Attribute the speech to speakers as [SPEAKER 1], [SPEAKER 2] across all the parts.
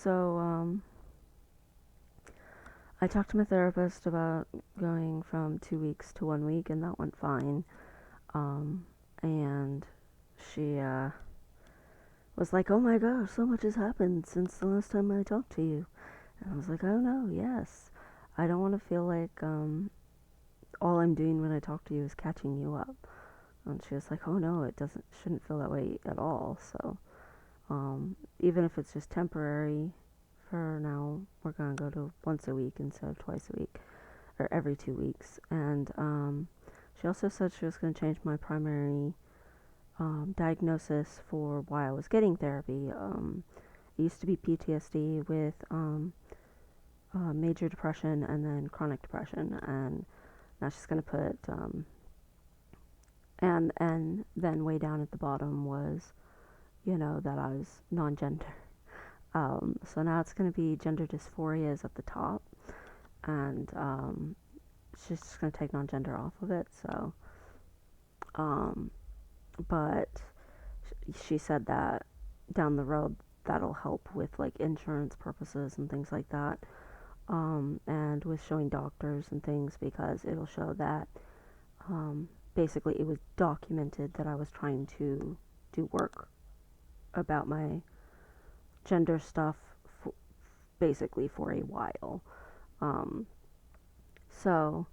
[SPEAKER 1] So, I talked to my therapist about going from 2 weeks to 1 week, and that went fine. Um, and she was like, "Oh my gosh, so much has happened since the last time I talked to you." And I was like, "Oh no, yes. I don't want to feel like all I'm doing when I talk to you is catching you up." And she was like, "Oh no, it shouldn't feel that way at all." So, even if it's just temporary, for now, we're gonna go to once a week instead of twice a week or every 2 weeks. And she also said she was going to change my primary diagnosis for why I was getting therapy. It used to be PTSD with major depression and then chronic depression, and now she's going to put and then way down at the bottom was that I was non-gender. So now it's going to be gender dysphoria is at the top, and she's just going to take non-gender off of it. So, um, but she said that down the road that'll help with like insurance purposes and things like that, and with showing doctors and things because it'll show that basically it was documented that I was trying to do work about my gender stuff f- basically for a while. Um, so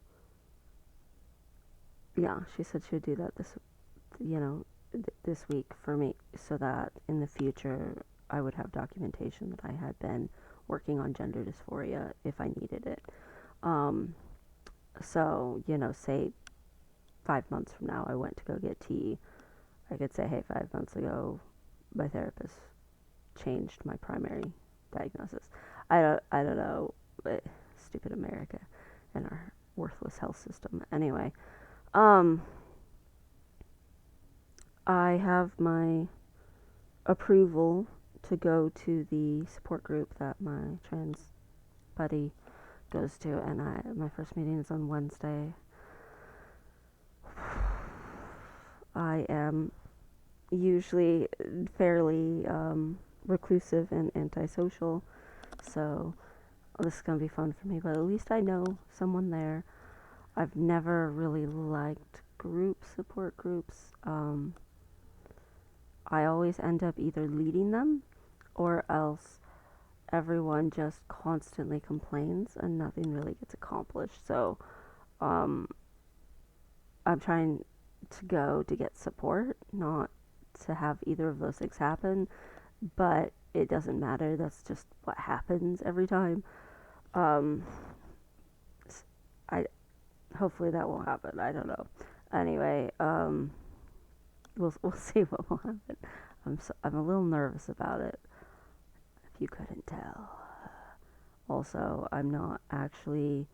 [SPEAKER 1] yeah, she said she would do that you know, this week for me so that in the future I would have documentation that I had been working on gender dysphoria if I needed it. Um, so, say 5 months from now I went to go get tea, I could say, hey, 5 months ago my therapist changed my primary diagnosis. I don't know, but stupid America and our worthless health system. Anyway, um, I have my approval to go to the support group that my trans buddy goes to, and my first meeting is on Wednesday. I am usually fairly reclusive and antisocial, so this is gonna be fun for me. But at least I know someone there. I've never really liked support groups. I always end up either leading them or else everyone just constantly complains and nothing really gets accomplished. So, um, I'm trying to go to get support, not to have either of those things happen, but it doesn't matter. That's just what happens every time. Um, I hopefully that won't happen. I don't know. Anyway, we'll see what will happen. I'm a little nervous about it, if you couldn't tell. Also, I'm not actually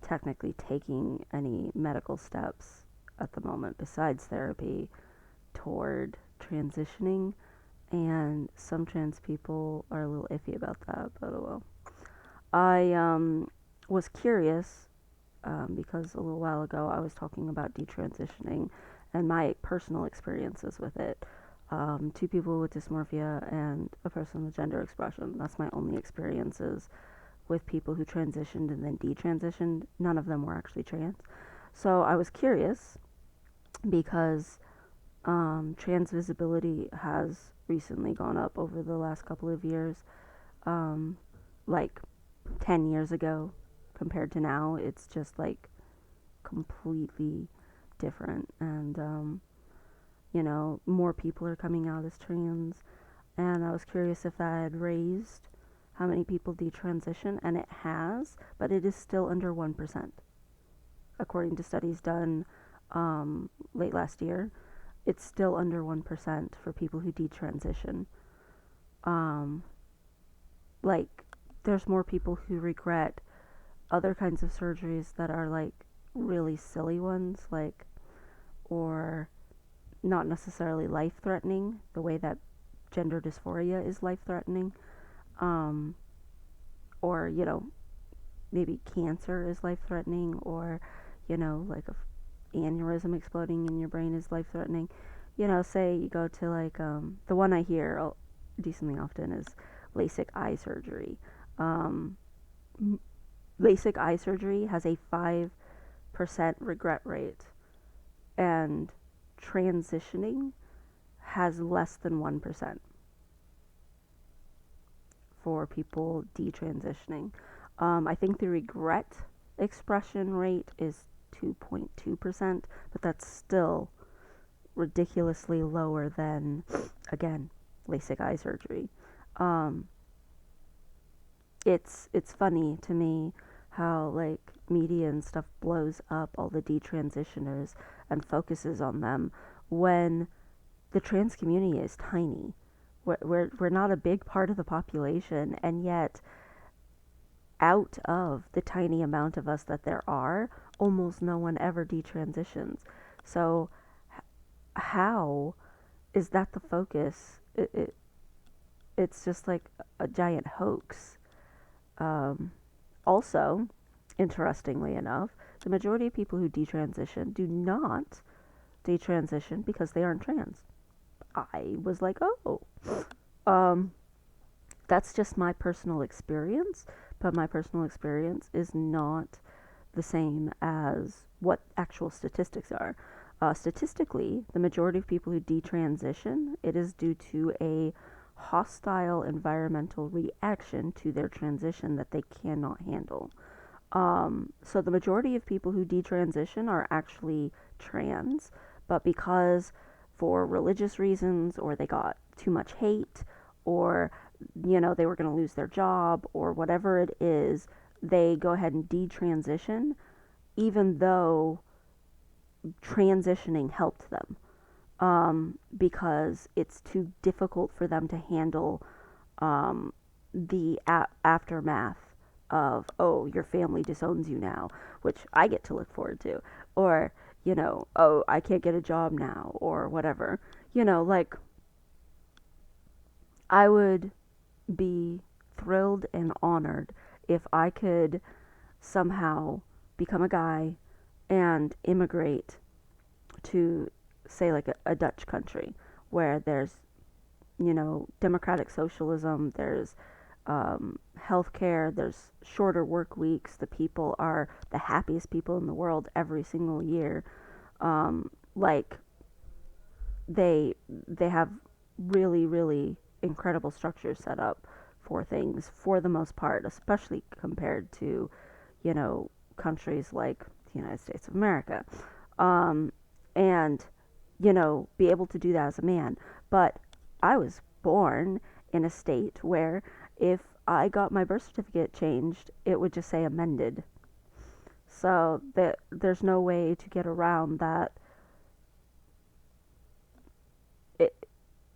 [SPEAKER 1] technically taking any medical steps at the moment besides therapy toward transitioning, and some trans people are a little iffy about that, but oh well. I was curious because a little while ago I was talking about detransitioning and my personal experiences with it. Two people with dysmorphia and a person with gender expression. That's my only experiences with people who transitioned and then detransitioned. None of them were actually trans. So I was curious because trans visibility has recently gone up over the last couple of years. Um, like 10 years ago compared to now, it's just like completely different. And, more people are coming out as trans. And I was curious if that had raised how many people detransition, and it has, but it is still under 1%. According to studies done late last year, it's still under 1% for people who detransition. Um, like, there's more people who regret other kinds of surgeries that are like really silly ones, like, or not necessarily life threatening, the way that gender dysphoria is life threatening. Um, or, maybe cancer is life threatening, or, like a aneurysm exploding in your brain is life threatening. Say you go to like, the one I hear decently often is LASIK eye surgery. Um, LASIK eye surgery has a 5% regret rate, and transitioning has less than 1% for people detransitioning. I think the regret expression rate is 2.2%, but that's still ridiculously lower than, again, LASIK eye surgery. Um, it's funny to me how like media and stuff blows up all the detransitioners and focuses on them when the trans community is tiny. We're not a big part of the population, and yet out of the tiny amount of us that there are, almost no one ever detransitions. So how is that the focus? It's just like a giant hoax. Um, Also, interestingly enough, the majority of people who detransition do not detransition because they aren't trans. I was like, oh, um, that's just my personal experience, but my personal experience is not the same as what actual statistics are. Statistically, the majority of people who detransition, it is due to a hostile environmental reaction to their transition that they cannot handle. So the majority of people who detransition are actually trans, but because for religious reasons, or they got too much hate, or they were going to lose their job, or whatever it is, they go ahead and detransition, even though transitioning helped them, because it's too difficult for them to handle the aftermath of, oh, your family disowns you now, which I get to look forward to, or oh, I can't get a job now, or whatever. Like, I would be thrilled and honored if I could somehow become a guy and immigrate to, say, like a Dutch country where there's democratic socialism, there's healthcare, there's shorter work weeks, the people are the happiest people in the world every single year. Like, they have really, really incredible structures set up for things for the most part, especially compared to countries like the United States of America. um, and be able to do that as a man. But I was born in a state where if I got my birth certificate changed, it would just say amended. So that there's no way to get around that. It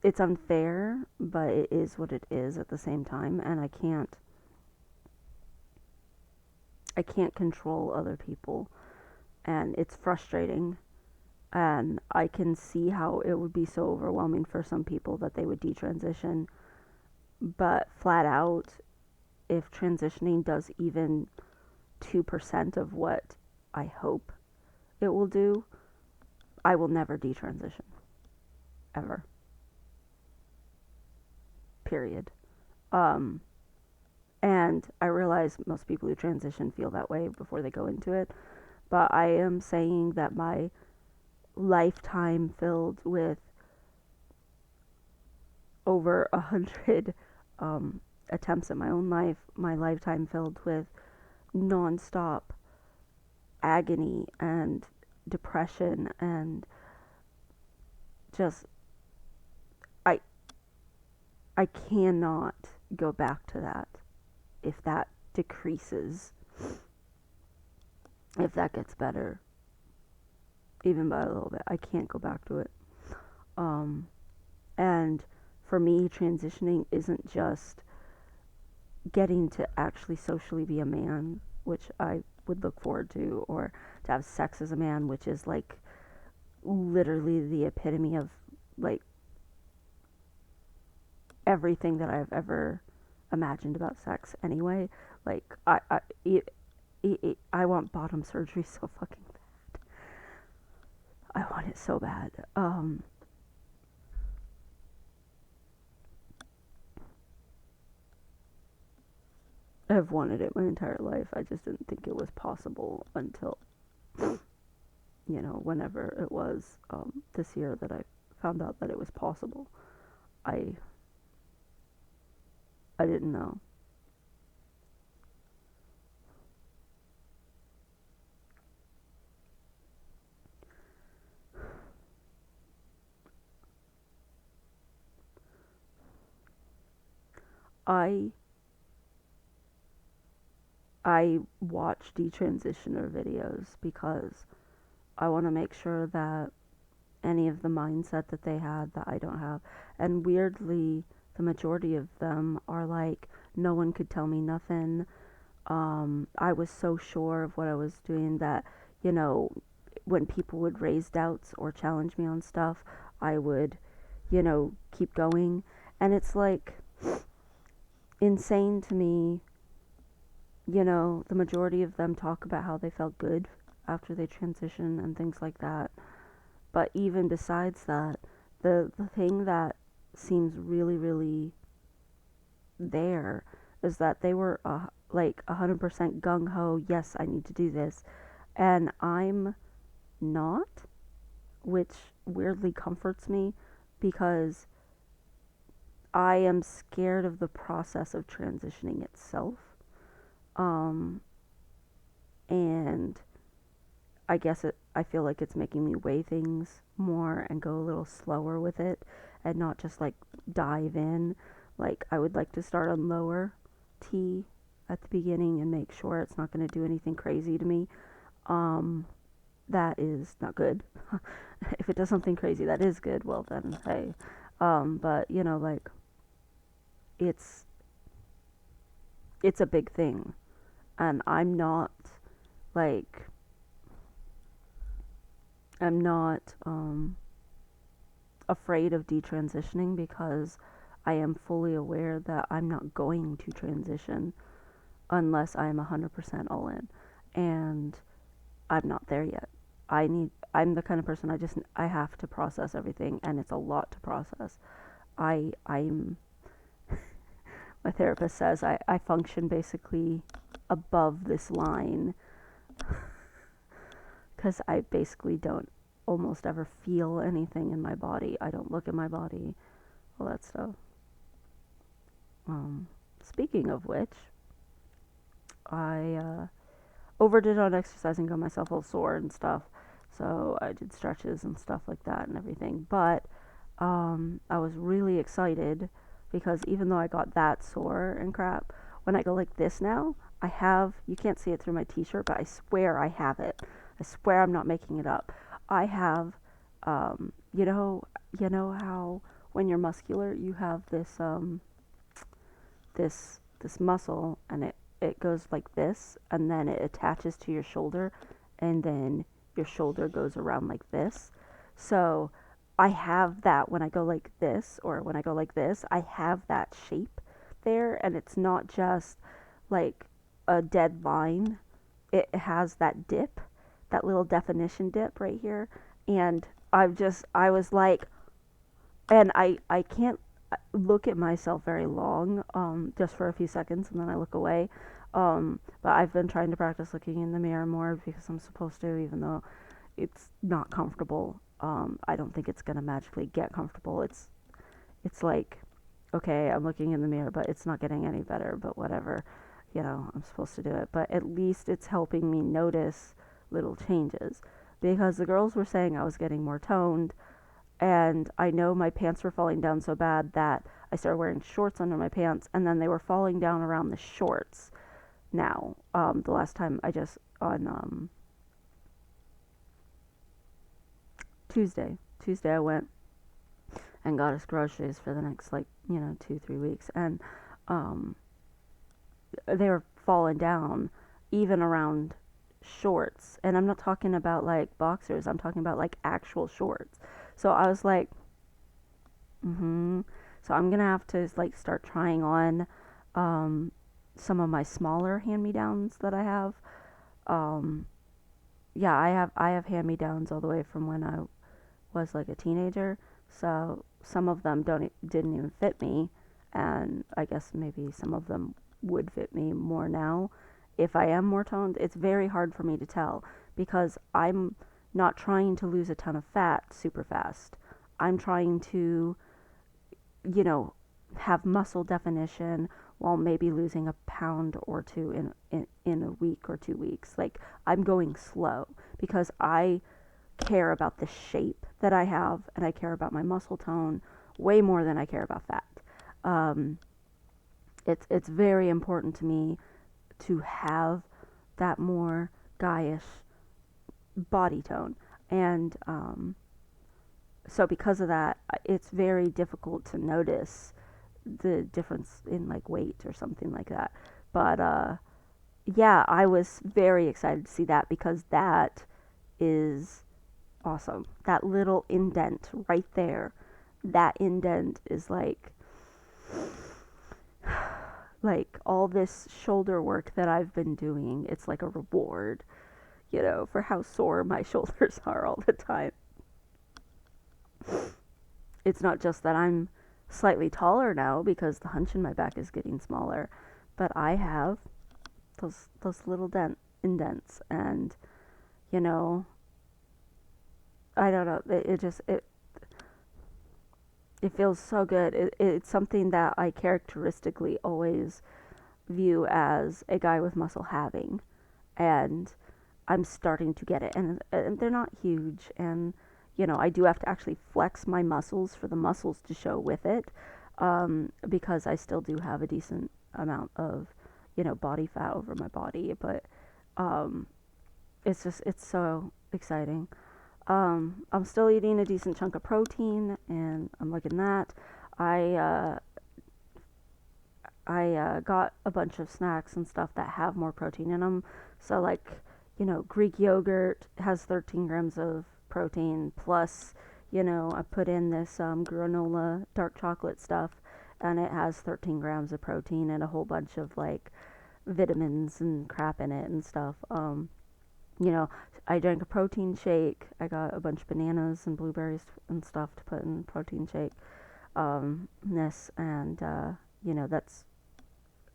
[SPEAKER 1] it's unfair, but it is what it is at the same time, and I can't control other people, and it's frustrating. And I can see how it would be so overwhelming for some people that they would detransition. But flat out, if transitioning does even 2% of what I hope it will do, I will never detransition. Ever. Period. Um, and I realize most people who transition feel that way before they go into it. But I am saying that my lifetime filled with over 100 attempts at my own life, my lifetime filled with nonstop agony and depression, and just I I cannot go back to that. If that decreases, if that gets better, even by a little bit, I can't go back to it. Um, and for me, transitioning isn't just getting to actually socially be a man, which I would look forward to, or to have sex as a man, which is like literally the epitome of like everything that I've ever imagined about sex anyway. Like, I want bottom surgery so fucking bad. I want it so bad. I've wanted it my entire life. I just didn't think it was possible until, whenever it was this year that I found out that it was possible. I I didn't know. I I watch detransitioner videos because I want to make sure that any of the mindset that they had that I don't have. And weirdly, the majority of them are like, no one could tell me nothing. I was so sure of what I was doing that, you know, when people would raise doubts or challenge me on stuff, I would, keep going. And it's like insane to me, the majority of them talk about how they felt good after they transition and things like that. But even besides that, the thing that seems really, really there is that they were like 100% gung ho, yes, I need to do this. And I'm not, which weirdly comforts me because I am scared of the process of transitioning itself. Um, and I feel like it's making me weigh things more and go a little slower with it and not just like dive in. Like I would like to start on lower T at the beginning and make sure it's not going to do anything crazy to me. Um, that is not good. If it does something crazy that is good, well then hey. But like it's it's a big thing, and like I'm not afraid of detransitioning because I am fully aware that I'm not going to transition unless I'm 100% all in. And I'm not there yet. I'm the kind of person I have to process everything and it's a lot to process. I'm my therapist says I function basically above this line because I basically don't almost ever feel anything in my body. I don't look at my body, all that stuff. Um, Speaking of which, I overdid on exercising, got myself all sore and stuff. So I did stretches and stuff like that and everything. But I was really excited because even though I got that sore and crap, when I go like this now, you can't see it through my t shirt, but I swear I have it. I swear I'm not making it up. I have, um, you know, you know how when you're muscular, you have this muscle and it goes like this and then it attaches to your shoulder and then your shoulder goes around like this. So I have that when I go like this or when I go like this, I have that shape there and it's not just like a dead line. It has that dip, that little definition dip right here. And I was like, and I can't look at myself very long, just for a few seconds, and then I look away. But I've been trying to practice looking in the mirror more because I'm supposed to, even though it's not comfortable. I don't think it's gonna magically get comfortable. It's like, okay, I'm looking in the mirror, but it's not getting any better. But whatever, I'm supposed to do it. But at least it's helping me notice little changes because the girls were saying I was getting more toned and I know my pants were falling down so bad that I started wearing shorts under my pants, and then they were falling down around the shorts. Now, the last time I just on Tuesday I went and got us groceries for the next 2-3 weeks, and um, they were falling down even around shorts, and I'm not talking about like boxers. I'm talking about like actual shorts. So I was like, mm-hmm. So I'm gonna have to like start trying on um, some of my smaller hand-me-downs that I have. Um, yeah, I have hand-me-downs all the way from when I was like a teenager. So some of them didn't even fit me, and I guess maybe some of them would fit me more now. If I am more toned, it's very hard for me to tell because I'm not trying to lose a ton of fat super fast. I'm trying to, you know, have muscle definition while maybe losing a pound or two in a week or 2 weeks. Like, I'm going slow because I care about the shape that I have and I care about my muscle tone way more than I care about fat. Um, it's very important to me to have that more guyish body tone. And so because of that, it's very difficult to notice the difference in like weight or something like that. But yeah, I was very excited to see that because that is awesome. That little indent right there, that indent is like all this shoulder work that I've been doing. It's like a reward, for how sore my shoulders are all the time. It's not just that I'm slightly taller now because the hunch in my back is getting smaller, but I have those little indents, and you know, I don't know. It feels so good. It's something that I characteristically always view as a guy with muscle having, and I'm starting to get it. And they're not huge, and I do have to actually flex my muscles for the muscles to show with it, because I still do have a decent amount of body fat over my body, but um, it's so exciting. I'm still eating a decent chunk of protein, and I'm liking that. I uh, I got a bunch of snacks and stuff that have more protein in them. So like, Greek yogurt has 13 grams of protein plus, I put in this granola dark chocolate stuff, and it has 13 grams of protein and a whole bunch of like vitamins and crap in it and stuff. You know, I drank a protein shake. I got a bunch of bananas and blueberries and stuff to put in protein shake. This and that's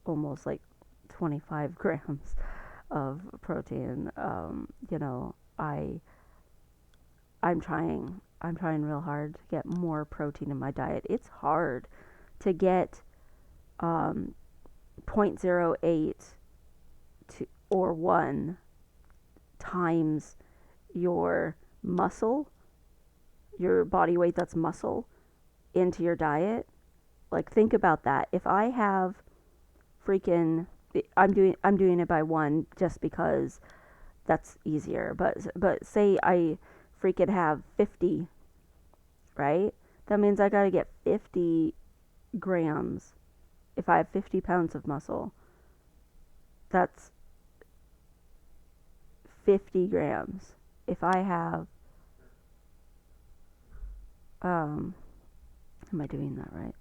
[SPEAKER 1] almost like 25 grams of protein. I'm trying real hard to get more protein in my diet. It's hard to get um, zero point zero 0.08 to or 1 times your muscle, your body weight that's muscle, into your diet. Like, think about that. If I have freaking I'm doing it by 1 just because that's easier. But say I freaking have 50, right? That means I got to get 50 grams. If I have 50 pounds of muscle, that's 50 grams. If I have um am I doing that right?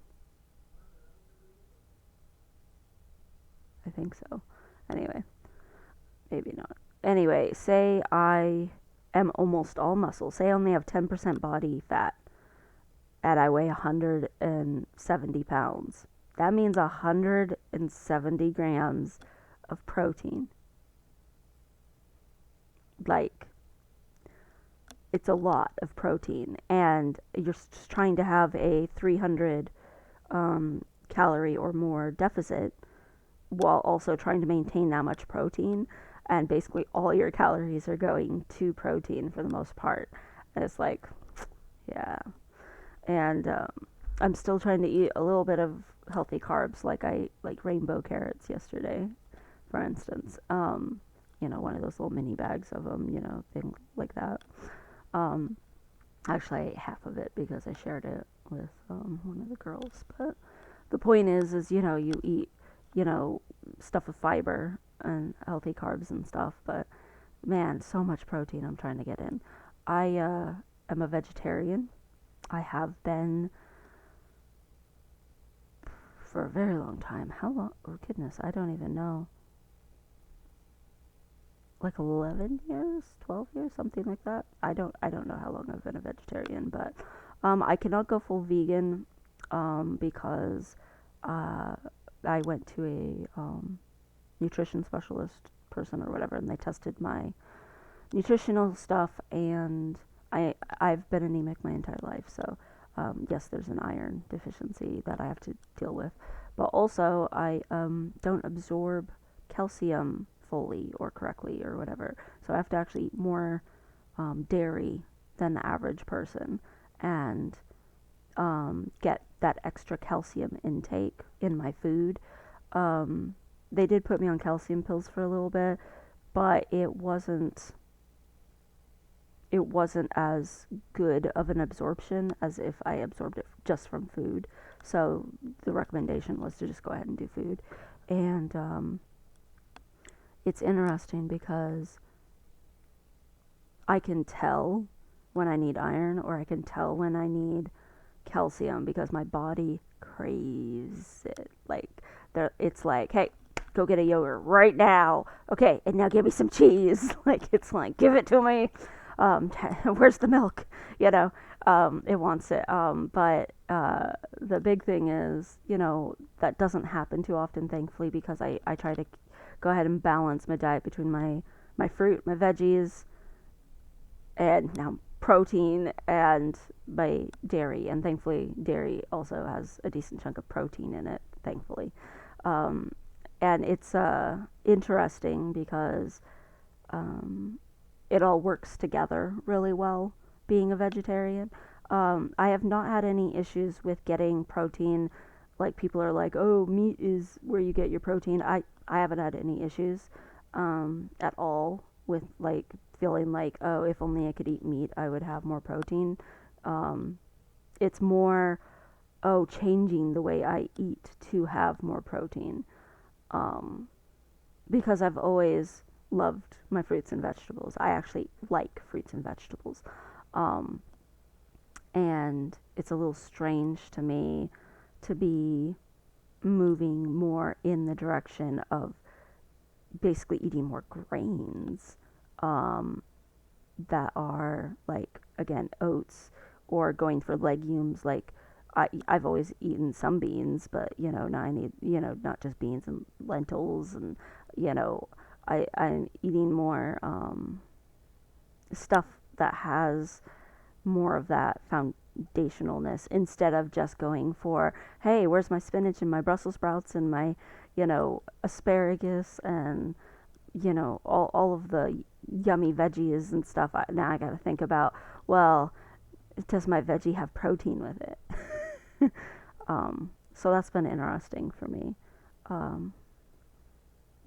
[SPEAKER 1] I think so. Anyway, maybe not. Anyway, say I am almost all muscle. Say I only have 10% body fat and I weigh 170 pounds. That means 170 grams of protein. Like, it's a lot of protein. And you're just trying to have a 300 calorie or more deficit while also trying to maintain that much protein. And basically, all your calories are going to protein for the most part. And it's like, yeah. And I'm still trying to eat a little bit of healthy carbs, like I like rainbow carrots yesterday, for instance. One of those little mini bags of them, things like that. Um, Actually, I ate half of it because I shared it with one of the girls. But the point is, you eat, you know, stuff with fiber and healthy carbs and stuff. But man, so much protein I'm trying to get in. I am a vegetarian. I have been for a very long time. How long? Oh goodness, I don't even know. Like 11 years, 12 years, something like that. I don't know how long I've been a vegetarian, but I cannot go full vegan because uh I went to a nutrition specialist person or whatever, and they tested my nutritional stuff, and I've been anemic my entire life, so yes, there's an iron deficiency that I have to deal with, but also I don't absorb calcium fully or correctly or whatever, so I have to actually eat more dairy than the average person, and get that extra calcium intake in my food. Um, they did put me on calcium pills for a little bit, but it wasn't as good of an absorption as if I absorbed it just from food. So the recommendation was to just go ahead and do food. And it's interesting because I can tell when I need iron, or I can tell when I need calcium, because my body craves it. Like, it's like, hey, go get a yogurt right now. Okay, and now give me some cheese. Like, it's like, give it to me. Where's the milk? It wants it. But the big thing is, that doesn't happen too often, thankfully, because I try to go ahead and balance my diet between my fruit, my veggies, and now protein, and my dairy. And thankfully, dairy also has a decent chunk of protein in it, thankfully. Um, and it's interesting because um, it all works together really well, being a vegetarian. I have not had any issues with getting protein. Like, people are like, oh, meat is where you get your protein. I haven't had any issues at all with, like, feeling like, oh, if only I could eat meat, I would have more protein. Um, it's more, oh, changing the way I eat to have more protein. Um, because I've always loved my fruits and vegetables. I actually like fruits and vegetables. Um, and it's a little strange to me to be moving more in the direction of basically eating more grains um, that are, like, again, oats, or going for legumes. Like, I've always eaten some beans, but now I need, not just beans and lentils, and you know I'm eating more stuff that has more of that foundationalness, instead of just going for, hey, where's my spinach and my Brussels sprouts and my asparagus, and all of the yummy veggies and stuff. Now I got to think about, well, does my veggie have protein with it? So that's been interesting for me, um,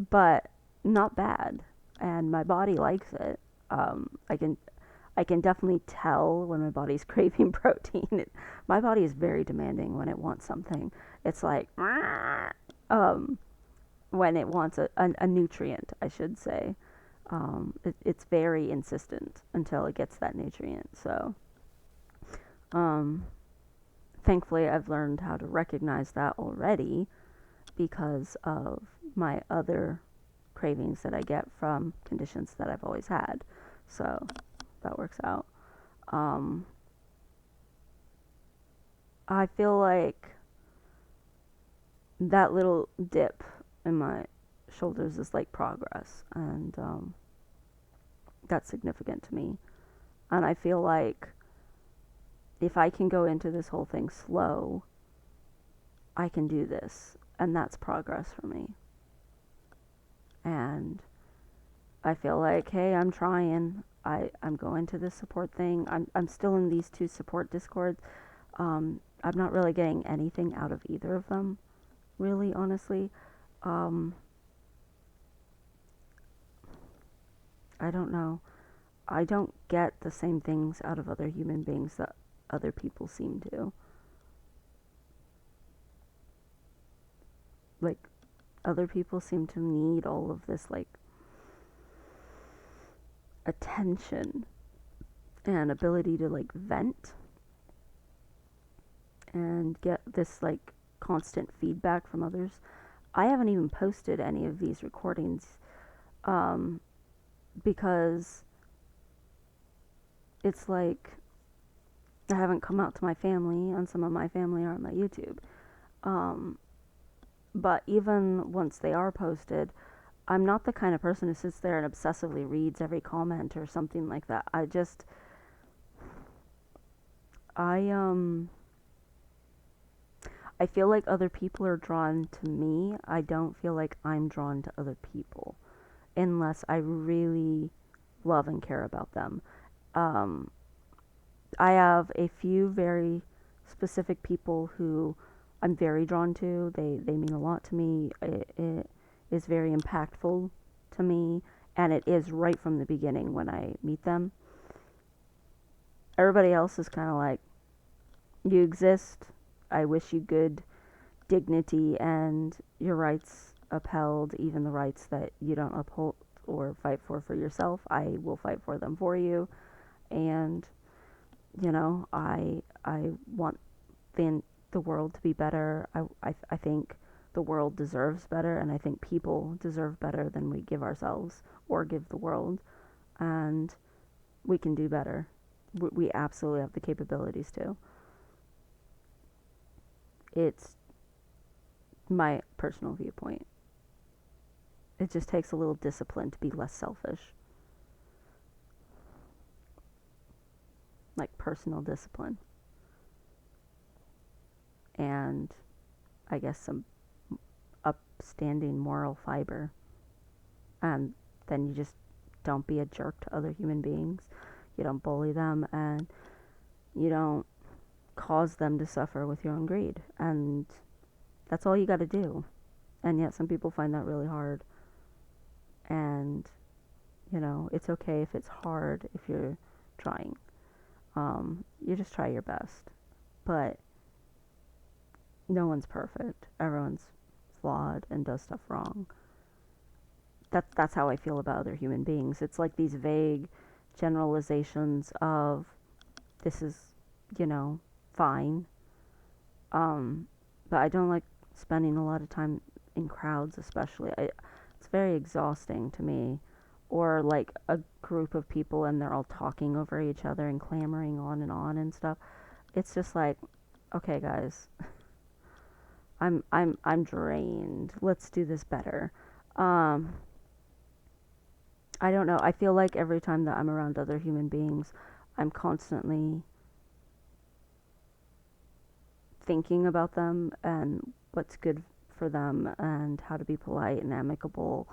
[SPEAKER 1] but not bad, and my body likes it. I can definitely tell when my body's craving protein. My body is very demanding when it wants something. It's like, um, when it wants a nutrient, I should say. It's very insistent until it gets that nutrient. So, um, thankfully, I've learned how to recognize that already because of my other cravings that I get from conditions that I've always had. So, that works out. Um, I feel like that little dip in my shoulders is like progress, and that's significant to me. And I feel like if I can go into this whole thing slow, I can do this, and that's progress for me. And I feel like, hey, I'm trying. I'm going to this support thing. I'm still in these two support discords. I'm not really getting anything out of either of them, really, honestly. Um, I don't know. I don't get the same things out of other human beings that other people seem to. Like, other people seem to need all of this, like, attention and ability to, like, vent and get this, like, constant feedback from others. I haven't even posted any of these recordings um, because it's like I haven't come out to my family, and some of my family are on my YouTube. Um, But even once they are posted, I'm not the kind of person who sits there and obsessively reads every comment or something like that. I I feel like other people are drawn to me. I don't feel like I'm drawn to other people unless I really love and care about them. Um, I have a few very specific people who I'm very drawn to. They mean a lot to me. It is very impactful to me, and it is right from the beginning when I meet them. Everybody else is kind of like, you exist. I wish you good dignity and your rights upheld, even the rights that you don't uphold or fight for yourself. I will fight for them for you. And I want the world to be better. I think the world deserves better, and I think people deserve better than we give ourselves or give the world. And we can do better. We absolutely have the capabilities to. It's my personal viewpoint. It just takes a little discipline to be less selfish, like personal discipline, and I guess some upstanding moral fiber. And then you just don't be a jerk to other human beings. You don't bully them, and you don't cause them to suffer with your own greed. And that's all you got to do. And yet, some people find that really hard. And, it's okay if it's hard if you're trying. You just try your best. But no one's perfect. Everyone's flawed and does stuff wrong. That's how I feel about other human beings. It's like these vague generalizations of this is, you know, fine. Um, but I don't like spending a lot of time in crowds, especially. It's very exhausting to me. Or like a group of people and they're all talking over each other and clamoring on and stuff. It's just like, okay, guys, I'm drained. Let's do this better. Um, I don't know. I feel like every time that I'm around other human beings, I'm constantly thinking about them and what's good for them and how to be polite and amicable,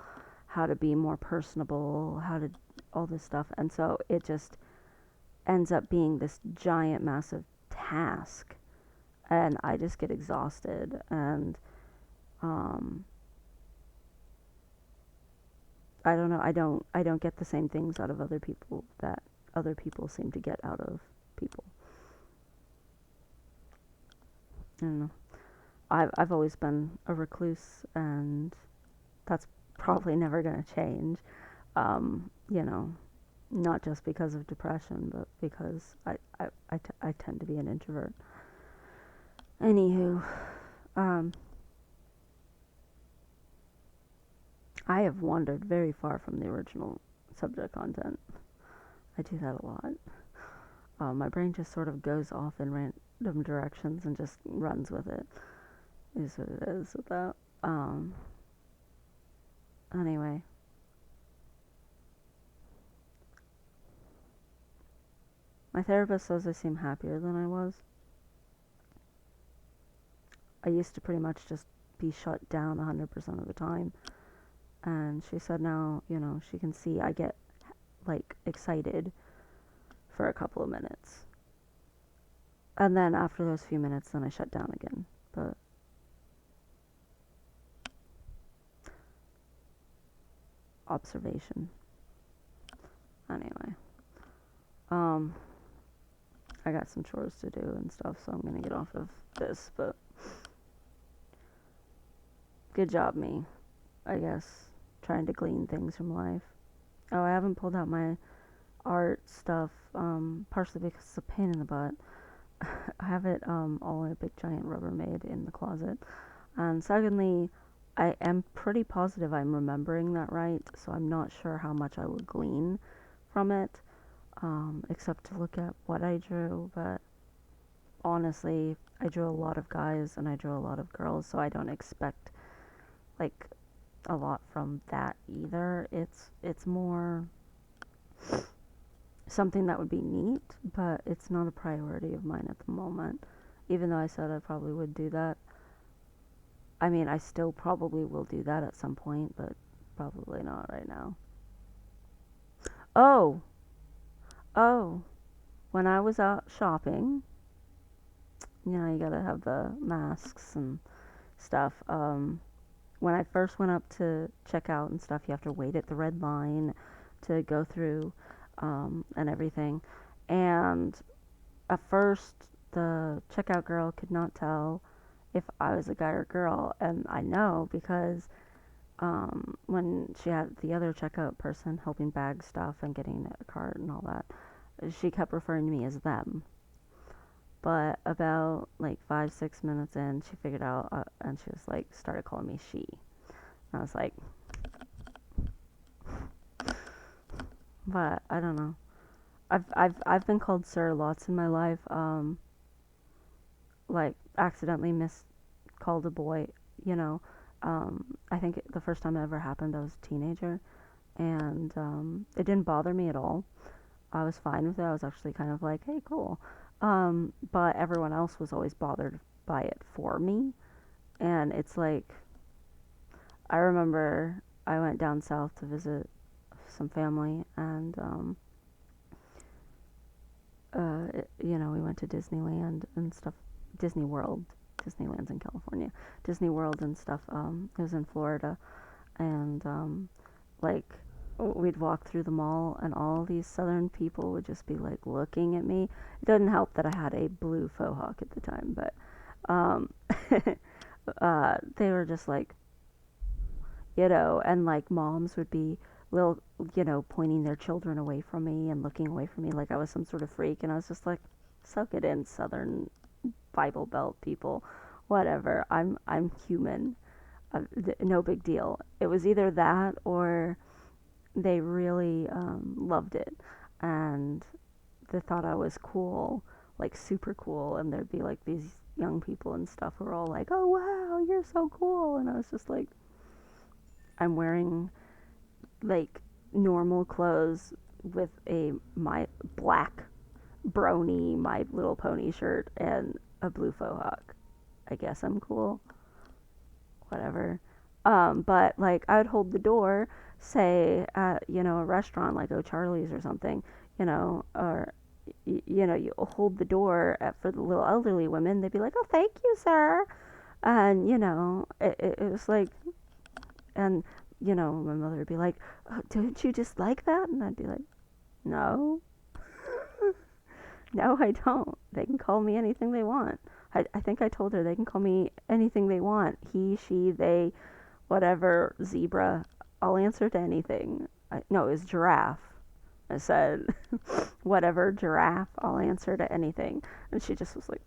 [SPEAKER 1] how to be more personable, how to all this stuff. And so it just ends up being this giant, massive task. And I just get exhausted. And um, I don't know. I don't get the same things out of other people that other people seem to get out of people. I don't know. I've always been a recluse, and that's probably never going to change. You know, not just because of depression, but because I tend to be an introvert. Anywho, um, I have wandered very far from the original subject content. I do that a lot. My brain just sort of goes off in random directions and just runs with it. Is what it is with that. Um, anyway, my therapist says I seem happier than I was. I used to pretty much just be shut down 100% of the time. And she said now, she can see I get like excited for a couple of minutes. And then after those few minutes, then I shut down again. But observation. Anyway, um, I got some chores to do and stuff, so I'm gonna get off of this. But good job, me. I guess trying to glean things from life. Oh, I haven't pulled out my art stuff, partially because it's a pain in the butt. I have it all in a big giant Rubbermaid in the closet. And secondly, I am pretty positive I'm remembering that right, so I'm not sure how much I would glean from it, except to look at what I drew. But honestly, I drew a lot of guys and I drew a lot of girls, so I don't expect like a lot from that either. It's more something that would be neat, but it's not a priority of mine at the moment. Even though I said I probably would do that. I mean, I still probably will do that at some point, but probably not right now. Oh, oh, when I was out shopping, you gotta have the masks and stuff. When I first went up to check out and stuff, you have to wait at the red line to go through, and everything. And at first, the checkout girl could not tell if I was a guy or girl, and I know because when she had the other checkout person helping bag stuff and getting a cart and all that, she kept referring to me as them. But about like 5, 6 minutes in, she figured out, and she was like, started calling me she. And I was like, but I don't know. I've been called sir lots in my life. Like accidentally miscalled a boy. You know, I think the first time it ever happened, I was a teenager, and it didn't bother me at all. I was fine with it. I was actually kind of like, hey, cool. But everyone else was always bothered by it for me, and it's like I remember I went down south to visit some family, and we went to Disneyland and stuff. Disney World. Disneyland's in California. Disney World and stuff. It was in Florida, and like we'd walk through the mall, and all these southern people would just be like looking at me. It doesn't help that I had a blue faux hawk at the time, but um, they were just like, and like moms would be little, pointing their children away from me and looking away from me like I was some sort of freak, and I was just like, suck it in, Southern Bible Belt people, whatever. I'm human. No big deal. It was either that or they really loved it, and they thought I was cool, like super cool, and there'd be like these young people and stuff who were all like, "Oh wow, you're so cool," and I was just like, I'm wearing like normal clothes with a my black brony My Little Pony shirt and a blue faux hawk. I guess I'm cool. Whatever. But like I would hold the door, say at a restaurant like O'Charlie's or something, or you hold the door for the little elderly women. They'd be like, "Oh, thank you, sir," and it was like, and my mother would be like, oh, "Don't you just like that?" And I'd be like, "No, no, I don't. They can call me anything they want." I think I told her they can call me anything they want. He, she, they, whatever, zebra. I'll answer to anything. No, it was giraffe. I said, whatever, giraffe, I'll answer to anything. And she just was like,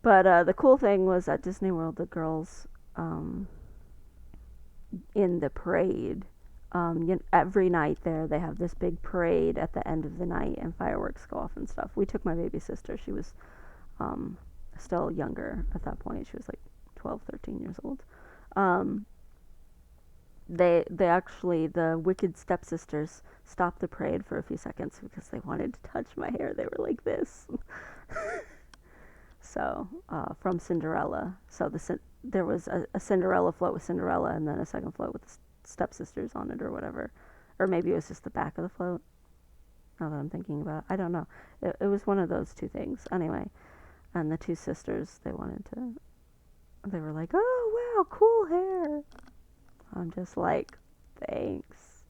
[SPEAKER 1] but the cool thing was at Disney World, the girls um, in the parade, every night there, they have this big parade at the end of the night, and fireworks go off and stuff. We took my baby sister. She was um, still younger at that point. She was like 12, 13 years old. Um, they actually, the Wicked Stepsisters stopped the parade for a few seconds because they wanted to touch my hair. They were like this. So from Cinderella. So there was a Cinderella float with Cinderella, and then a second float with the stepsisters on it, or whatever. Or maybe it was just the back of the float. Now that I'm thinking about it, I don't know. It was one of those two things. Anyway, and the two sisters, they wanted to. They were like, "Oh wow, cool hair." I'm just like, "Thanks."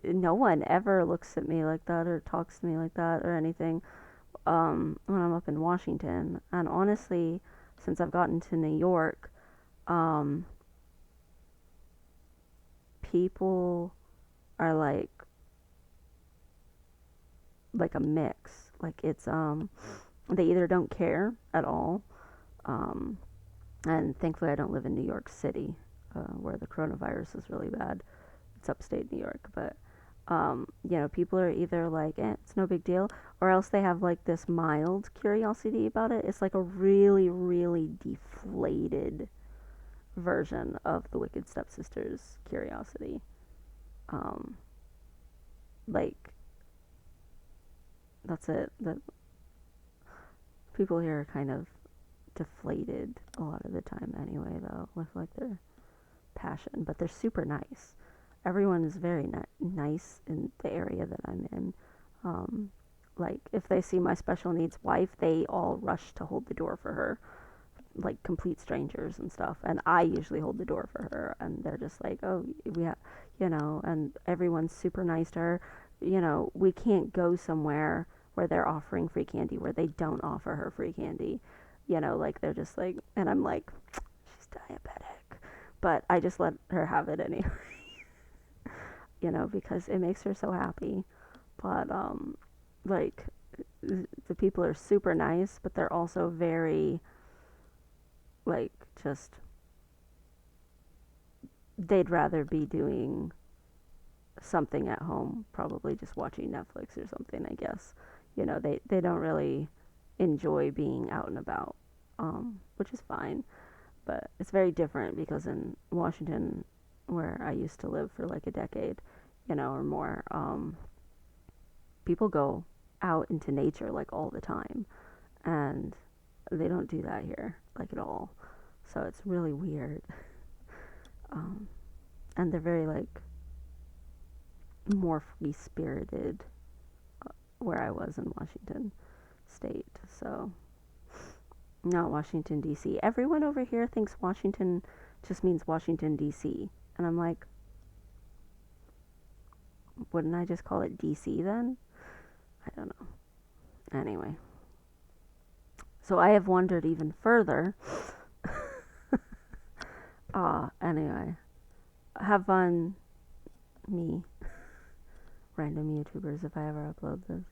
[SPEAKER 1] No one ever looks at me like that or talks to me like that or anything. When I'm up in Washington. And honestly, since I've gotten to New York, um, people are like a mix. Like it's they either don't care at all, um, and thankfully I don't live in New York City, where the coronavirus is really bad. It's upstate New York, but People are either like, it's no big deal, or else they have like this mild curiosity about it. It's like a really, really deflated version of the Wicked Stepsisters curiosity. Um, like, that's it. The people here are kind of deflated a lot of the time anyway, though, with like their passion, but they're super nice. Everyone is very nice in the area that I'm in. Um, like, if they see my special needs wife, they all rush to hold the door for her, like complete strangers and stuff. And I usually hold the door for her, and they're just like, oh, we have, and everyone's super nice to her. We can't go somewhere where they're offering free candy where they don't offer her free candy. Like they're just like, and I'm like, she's diabetic, but I just let her have it anyway, because it makes her so happy. But like the people are super nice, but they're also very like just they'd rather be doing something at home, probably just watching Netflix or something, I guess. They don't really enjoy being out and about, which is fine. But it's very different because in Washington, where I used to live for like a decade, or more, people go out into nature like all the time. And they don't do that here, like at all. So it's really weird. Um, and they're very like more free spirited where I was in Washington State. So not Washington D.C. Everyone over here thinks Washington just means Washington D.C. And I'm like, wouldn't I just call it D.C. then? I don't know. Anyway, so I have wandered even further. Anyway, have fun, me, random YouTubers, if I ever upload this.